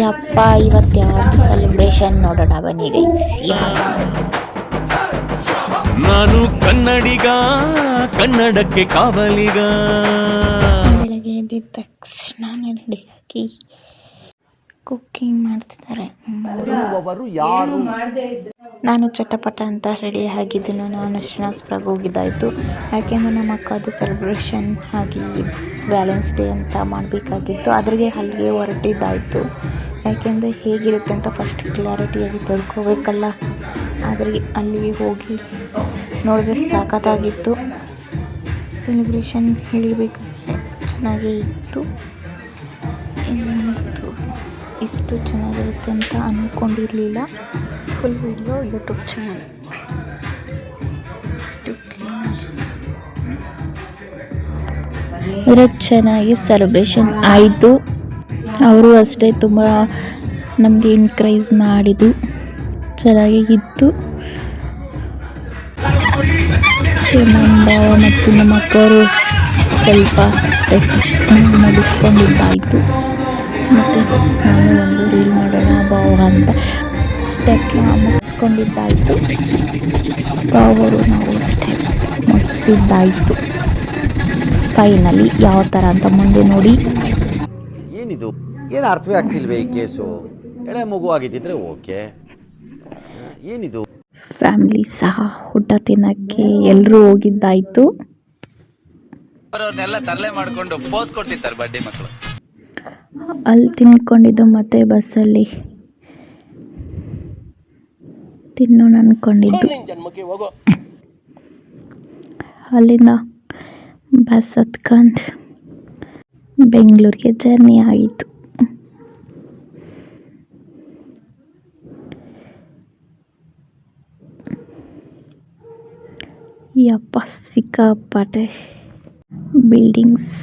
ಯಪ್ಪ ಇವತ್ತು ಯಾರ್ದು ಸೆಲೆಬ್ರೇಷನ್ ನೋಡೋಣ ಬನ್ನಿ ಗೈಸ್. ನಾನು ಕನ್ನಡಿಗ, ಕನ್ನಡಕ್ಕೆ ಕಾವಲಿಗ. ಬೆಳಗ್ಗೆ ಎದ್ದಿದ ತಕ್ಷಣ ರೆಡಿಯಾಗಿ ಕುಕ್ಕಿಂಗ್ ಮಾಡ್ತಿದ್ದಾರೆ. ನಾನು ಚಟಪಟ ಅಂತ ರೆಡಿ ಆಗಿದ್ದನು. ನಾನು ಶ್ರೀನಿವಾಸಪುರಕ್ಕೆ ಹೋಗಿದ್ದಾಯಿತು. ಯಾಕೆಂದರೆ ನಮ್ಮ ಅಕ್ಕದು ಸೆಲೆಬ್ರೇಷನ್ ಆಗಿ ವ್ಯಾಲೆನ್ಸ್ ಡೇ ಅಂತ ಮಾಡಬೇಕಾಗಿತ್ತು. ಅದ್ರಿಗೆ ಅಲ್ಲಿಗೆ ಹೊರಟಿದ್ದಾಯಿತು. ಯಾಕೆಂದರೆ ಹೇಗಿರುತ್ತೆ ಅಂತ ಫಸ್ಟ್ ಕ್ಲಾರಿಟಿಯಾಗಿ ತಿಳ್ಕೊಬೇಕಲ್ಲ. ಆದರೆ ಅಲ್ಲಿಗೆ ಹೋಗಿ ನೋಡಿದ್ರೆ ಸಾಕತ್ತಾಗಿತ್ತು. ಸೆಲೆಬ್ರೇಷನ್ ಹೇಳಬೇಕಂದ್ರೆ ಚೆನ್ನಾಗೇ ಇತ್ತು. ಇಷ್ಟು ಚೆನ್ನಾಗಿರುತ್ತೆ ಅಂತ ಅಂದ್ಕೊಂಡಿರಲಿಲ್ಲ. Full video YouTube channel. ಇರೋ ಚೆನ್ನಾಗಿ ಸೆಲೆಬ್ರೇಷನ್ ಆಯಿತು. ಅವರು ಅಷ್ಟೇ ತುಂಬ ನಮಗೆ ಎನ್ಕರೇಜ್ ಮಾಡಿದ್ದು ಚೆನ್ನಾಗಿ ಇತ್ತು. ನಮ್ಮ ಭಾವ ಮತ್ತು ನಮ್ಮ ಅಕ್ಕವರು ಸ್ವಲ್ಪ ಸ್ಟೆಪ್ಸ್ ನಡೆಸ್ಕೊಂಡಿದ್ದಾಯಿತು. ಮತ್ತು ನಾನು ಒಂದು ರೀಲ್ ಮಾಡೋಣ ಭಾವ ಅಂತ ಸ್ಟೆಪ್ನ ಮುಗಿಸ್ಕೊಂಡಿದ್ದಾಯಿತು. ಭಾವರು ನಾವು ಸ್ಟೆಪ್ಸ್ ಮುಗಿಸಿದ್ದಾಯಿತು. ಫೈನಲಿ ಯಾವ ಥರ ಅಂತ ಮುಂದೆ ನೋಡಿ. ಏನಿದು ಏನು ಅರ್ಥವೇ ಆಗ್ತಿಲ್ವೇ ಈ ಕೇಸು? ಎಳೆ ಮಗು ಆಗಿದ್ದಿದ್ರೆ ಓಕೆ. ಏನಿದು? ಫ್ಯಾಮಿಲಿ ಸಹ ಊಟ ತಿನ್ನಕ್ಕೆ ಎಲ್ಲರೂ ಹೋಗಿದ್ದಾಯಿತು. ತರಲೆ ಮಾಡ್ಕೊಂಡು ಪೋಸ್ ಕೊಡ್ತಿರ್ತಾರೆ ಬಡ್ಡಿ ಮಕ್ಕಳು. ಅಲ್ಲಿ ತಿನ್ಕೊಂಡಿದ್ದು ಮತ್ತೆ ಬಸ್ಸಲ್ಲಿ ತಿನ್ನೋಣ ಅಂದ್ಕೊಂಡಿದ್ದು. ಅಲ್ಲಿಂದ ಬಸ್ ಹತ್ಕೊಂಡು ಬೆಂಗಳೂರಿಗೆ ಜರ್ನಿ ಆಗಿತ್ತು. ಯಪ್ಪ ಸಿಕ್ಕಾಪಟ್ಟೆ ಬಿಲ್ಡಿಂಗ್ಸ್.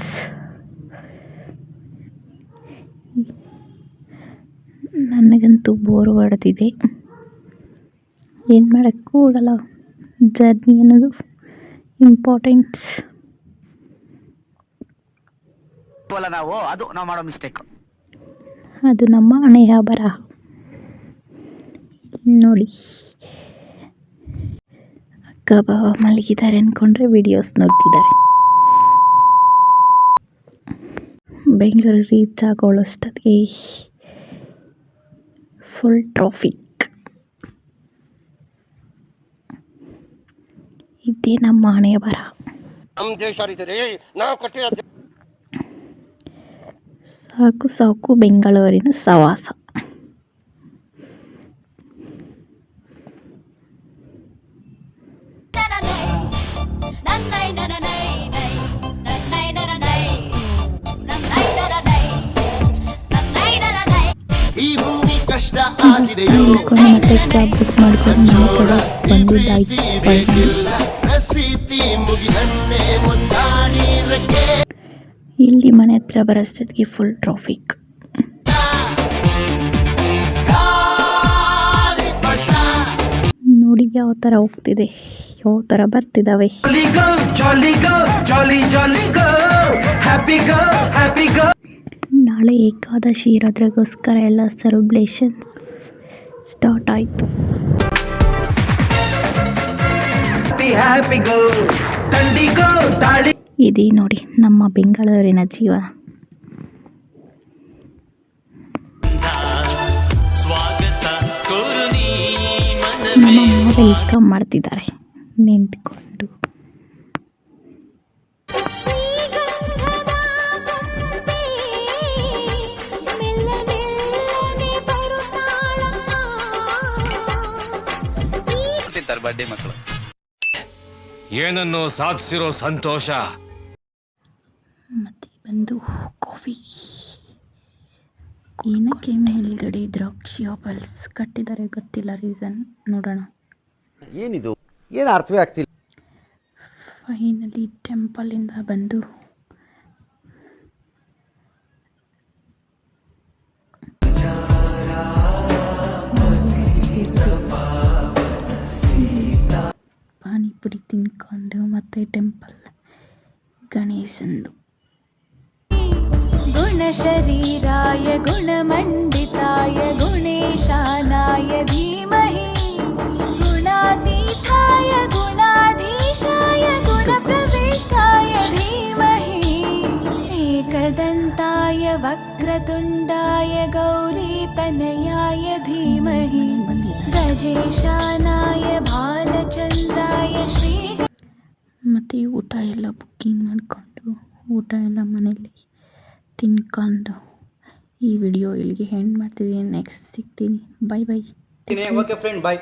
ನನಗಂತೂ ಬೋರ್ ಹೊಡೆದಿದೆ. ಏನು ಮಾಡೋಕ್ಕೂ ಹೋಗಲ್ಲ. ಜರ್ನಿ ಅನ್ನೋದು ಇಂಪಾರ್ಟೆಂಟ್ಸ್. ನಾವು ಮಾಡೋ ಮಿಸ್ಟೇಕ್. ಅದು ನಮ್ಮ ಹಣೆಯ ಬರಹ. ನೋಡಿ ಅಕ್ಕ ಬಾವ ಮಲಗಿದ್ದಾರೆ ಅಂದ್ಕೊಂಡ್ರೆ ವಿಡಿಯೋಸ್ ನೋಡ್ತಿದ್ದಾರೆ. ಬೆಂಗಳೂರು ರೀಚ್ ಆಗೋಳಷ್ಟೊತ್ತಿಗೆ ಫುಲ್ ಟ್ರಾಫಿಕ್. ಇದೇ ನಮ್ಮ ಹಣೆಯ ಬರಹ. ಸಾಕು ಸಾಕು ಬೆಂಗಳೂರಿನ ಸವಾಸ. ಮತ್ತೆ ಕ್ಯಾಬ್ ಬುಕ್ ಮಾಡ್ಕೊಂಡು ನಮ್ಮ ಕಡೆ ಬಂದಿದ್ದಾಯ್ತು. ಇಲ್ಲಿ ಮನೆ ಹತ್ರ ಬರೋಷ್ಟೊತ್ತಿಗೆ ಫುಲ್ ಟ್ರಾಫಿಕ್. ನೋಡಿ ಯಾವ ಥರ ಹೋಗ್ತಿದೆ, ಯಾವ ಥರ ಬರ್ತಿದ್ದಾವೆ. ನಾಳೆ ಏಕಾದಶಿ ಇರೋದ್ರಗೋಸ್ಕರ ಎಲ್ಲ ಸೆಲೆಬ್ರೇಷನ್ಸ್ ಸ್ಟಾರ್ಟ್ ಆಯಿತು. ಇದೇ ನೋಡಿ ನಮ್ಮ ಬೆಂಗಳೂರಿನ ಜೀವನ. ನಮ್ಮ ವೆಲ್ಕಮ್ ಮಾಡ್ತಿದ್ದಾರೆ ನಿಂತ್ಕೊಂಡು. ಬಡ್ಡಿ ಮಕ್ಕಳು ಏನನ್ನು ಸಾಧಿಸಿರೋ ಸಂತೋಷ. ಮತ್ತೆ ಬಂದು ಕಾಫಿ. ಏನಕ್ಕೆ ಮೇಲ್ಗಡೆ ದ್ರಾಕ್ಷಿ ಆಪಲ್ಸ್ ಕಟ್ಟಿದ್ದಾರೆ ಗೊತ್ತಿಲ್ಲ, ರೀಸನ್ ನೋಡೋಣ. ಏನಿದು ಏನು ಅರ್ಥವೇ ಆಗ್ತಿಲ್ಲ. ಫೈನಲಿ ಟೆಂಪಲಿಂದ ಬಂದು ಪಾನಿಪುರಿ ತಿನ್ಕೊಂಡು ಮತ್ತೆ ಟೆಂಪಲ್ ಗಣೇಶಂದು. ಗುಣ ಶರೀರಾಯ ಗುಣಮಂಡಿತ गुणप्रविष्टाय धीमहि गुणातीताय गुणाधीशाय गुणप्रविष्टाय धीमहि एकदन्ताय वक्रतुण्डाय गौरीतनयाय धीमहि गजेशानाय भालचन्द्राय श्री ಮತ್ತು ಊಟ ಎಲ್ಲ ಬುಕ್ಕಿಂಗ್ ಮಾಡಿಕೊಂಡು ಊಟ ಎಲ್ಲ ಮನೇಲಿ ತಿನ್ಕೊಂಡು ಈ ವಿಡಿಯೋ ಇಲ್ಲಿಗೆ ಎಂಡ್ ಮಾಡ್ತಿದ್ದೀನಿ. ನೆಕ್ಸ್ಟ್ ಸಿಗ್ತೀನಿ. Bye bye. ಓಕೆ ಫ್ರೆಂಡ್ ಬಾಯ್.